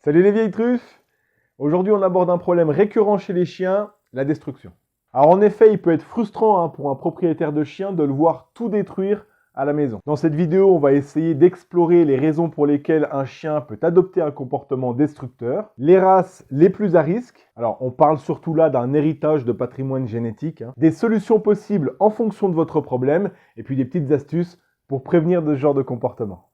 Salut les vieilles truffes! Aujourd'hui on aborde un problème récurrent chez les chiens, la destruction. Alors en effet, il peut être frustrant pour un propriétaire de chien de le voir tout détruire à la maison. Dans cette vidéo, on va essayer d'explorer les raisons pour lesquelles un chien peut adopter un comportement destructeur, les races les plus à risque, alors on parle surtout là d'un héritage de patrimoine génétique, des solutions possibles en fonction de votre problème, et puis des petites astuces pour prévenir de ce genre de comportement.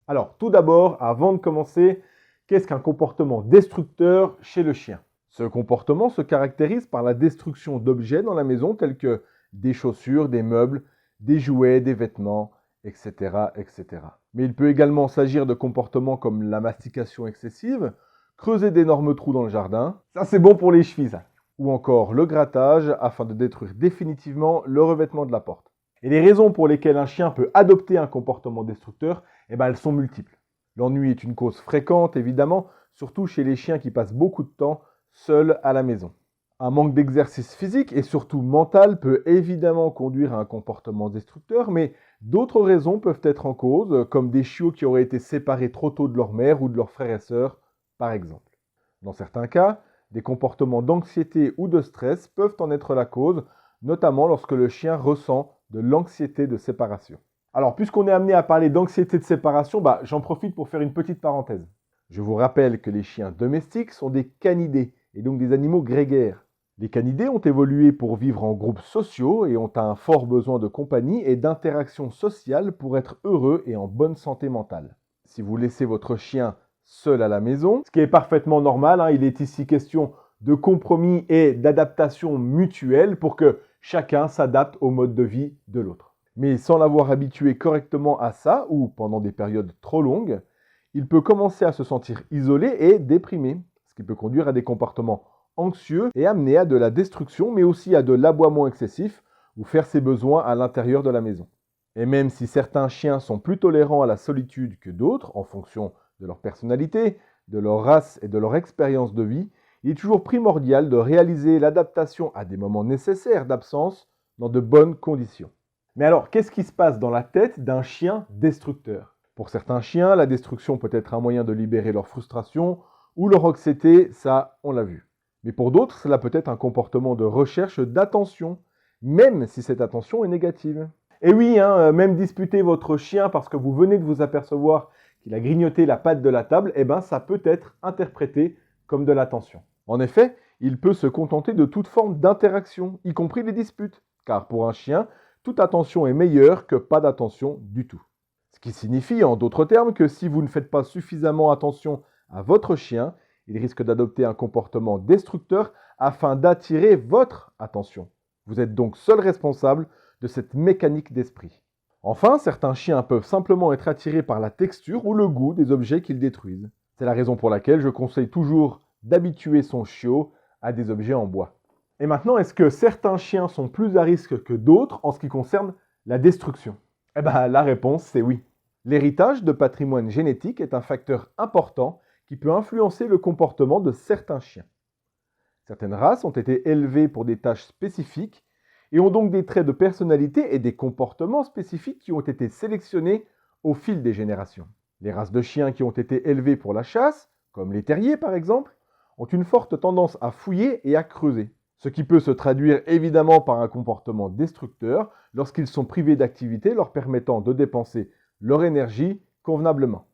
Alors, tout d'abord, avant de commencer, qu'est-ce qu'un comportement destructeur chez le chien? Ce comportement se caractérise par la destruction d'objets dans la maison tels que des chaussures, des meubles, des jouets, des vêtements, etc., etc. Mais il peut également s'agir de comportements comme la mastication excessive, creuser d'énormes trous dans le jardin, ça c'est bon pour les chevilles ça, ou encore le grattage afin de détruire définitivement le revêtement de la porte. Et les raisons pour lesquelles un chien peut adopter un comportement destructeur, elles sont multiples. L'ennui est une cause fréquente, évidemment, surtout chez les chiens qui passent beaucoup de temps seuls à la maison. Un manque d'exercice physique et surtout mental peut évidemment conduire à un comportement destructeur, mais d'autres raisons peuvent être en cause, comme des chiots qui auraient été séparés trop tôt de leur mère ou de leurs frères et sœurs, par exemple. Dans certains cas, des comportements d'anxiété ou de stress peuvent en être la cause, notamment lorsque le chien ressent de l'anxiété de séparation. Alors, puisqu'on est amené à parler d'anxiété de séparation, j'en profite pour faire une petite parenthèse. Je vous rappelle que les chiens domestiques sont des canidés, et donc des animaux grégaires. Les canidés ont évolué pour vivre en groupes sociaux et ont un fort besoin de compagnie et d'interaction sociale pour être heureux et en bonne santé mentale. Si vous laissez votre chien seul à la maison, ce qui est parfaitement normal, il est ici question de compromis et d'adaptation mutuelle pour que chacun s'adapte au mode de vie de l'autre. Mais sans l'avoir habitué correctement à ça, ou pendant des périodes trop longues, il peut commencer à se sentir isolé et déprimé, ce qui peut conduire à des comportements anxieux et amener à de la destruction, mais aussi à de l'aboiement excessif ou faire ses besoins à l'intérieur de la maison. Et même si certains chiens sont plus tolérants à la solitude que d'autres, en fonction de leur personnalité, de leur race et de leur expérience de vie, il est toujours primordial de réaliser l'adaptation à des moments nécessaires d'absence dans de bonnes conditions. Mais alors, qu'est-ce qui se passe dans la tête d'un chien destructeur? Pour certains chiens, la destruction peut être un moyen de libérer leur frustration ou leur anxiété, ça, on l'a vu. Mais pour d'autres, cela peut être un comportement de recherche d'attention, même si cette attention est négative. Et oui, même disputer votre chien parce que vous venez de vous apercevoir qu'il a grignoté la patte de la table, ça peut être interprété comme de l'attention. En effet, il peut se contenter de toute forme d'interaction, y compris les disputes, car pour un chien, toute attention est meilleure que pas d'attention du tout. Ce qui signifie, en d'autres termes, que si vous ne faites pas suffisamment attention à votre chien, il risque d'adopter un comportement destructeur afin d'attirer votre attention. Vous êtes donc seul responsable de cette mécanique d'esprit. Enfin, certains chiens peuvent simplement être attirés par la texture ou le goût des objets qu'ils détruisent. C'est la raison pour laquelle je conseille toujours d'habituer son chiot à des objets en bois. Et maintenant, est-ce que certains chiens sont plus à risque que d'autres en ce qui concerne la destruction? La réponse, c'est oui. L'héritage de patrimoine génétique est un facteur important qui peut influencer le comportement de certains chiens. Certaines races ont été élevées pour des tâches spécifiques et ont donc des traits de personnalité et des comportements spécifiques qui ont été sélectionnés au fil des générations. Les races de chiens qui ont été élevées pour la chasse, comme les terriers par exemple, ont une forte tendance à fouiller et à creuser, ce qui peut se traduire évidemment par un comportement destructeur lorsqu'ils sont privés d'activité leur permettant de dépenser leur énergie convenablement.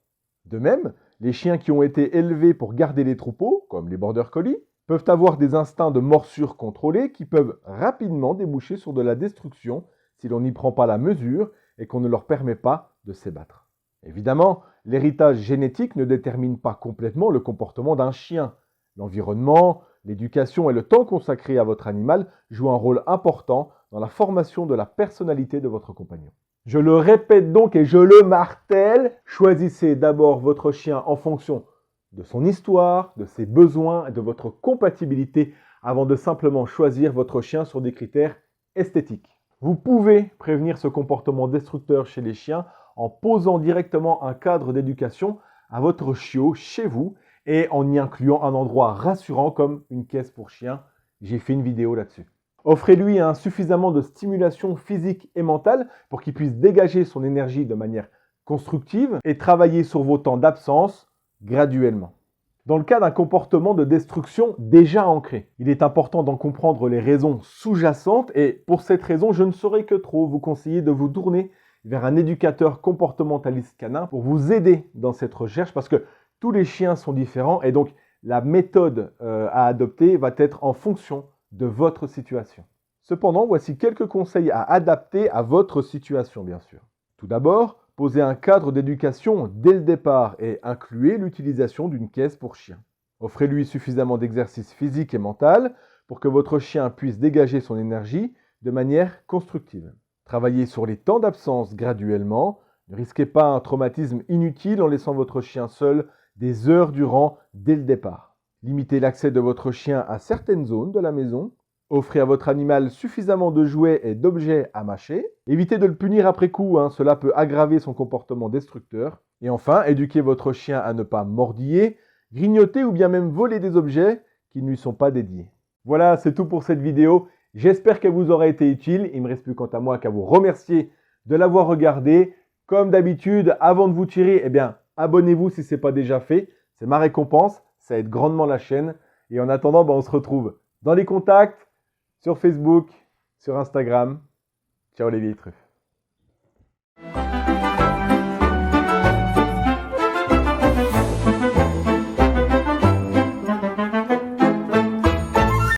De même, les chiens qui ont été élevés pour garder les troupeaux, comme les border collies, peuvent avoir des instincts de morsure contrôlés qui peuvent rapidement déboucher sur de la destruction si l'on n'y prend pas la mesure et qu'on ne leur permet pas de s'ébattre. Évidemment, l'héritage génétique ne détermine pas complètement le comportement d'un chien. L'environnement, l'éducation et le temps consacré à votre animal jouent un rôle important dans la formation de la personnalité de votre compagnon. Je le répète donc et je le martèle, choisissez d'abord votre chien en fonction de son histoire, de ses besoins et de votre compatibilité avant de simplement choisir votre chien sur des critères esthétiques. Vous pouvez prévenir ce comportement destructeur chez les chiens en posant directement un cadre d'éducation à votre chiot chez vous et en y incluant un endroit rassurant comme une caisse pour chien. J'ai fait une vidéo là-dessus. Offrez-lui suffisamment de stimulation physique et mentale pour qu'il puisse dégager son énergie de manière constructive et travailler sur vos temps d'absence graduellement. Dans le cas d'un comportement de destruction déjà ancré, il est important d'en comprendre les raisons sous-jacentes et pour cette raison, je ne saurais que trop vous conseiller de vous tourner vers un éducateur comportementaliste canin pour vous aider dans cette recherche parce que tous les chiens sont différents et donc la méthode à adopter va être en fonction de votre situation. Cependant, voici quelques conseils à adapter à votre situation, bien sûr. Tout d'abord, posez un cadre d'éducation dès le départ et incluez l'utilisation d'une caisse pour chien. Offrez-lui suffisamment d'exercices physiques et mentaux pour que votre chien puisse dégager son énergie de manière constructive. Travaillez sur les temps d'absence graduellement. Ne risquez pas un traumatisme inutile en laissant votre chien seul des heures durant dès le départ. Limitez l'accès de votre chien à certaines zones de la maison. Offrez à votre animal suffisamment de jouets et d'objets à mâcher. Évitez de le punir après coup, cela peut aggraver son comportement destructeur. Et enfin, éduquez votre chien à ne pas mordiller, grignoter ou bien même voler des objets qui ne lui sont pas dédiés. Voilà, c'est tout pour cette vidéo. J'espère qu'elle vous aura été utile. Il ne me reste plus quant à moi qu'à vous remercier de l'avoir regardé. Comme d'habitude, avant de vous tirer, abonnez-vous si ce n'est pas déjà fait. C'est ma récompense, ça aide grandement la chaîne. Et en attendant, on se retrouve dans les contacts, sur Facebook, sur Instagram. Ciao les vieilles truffes.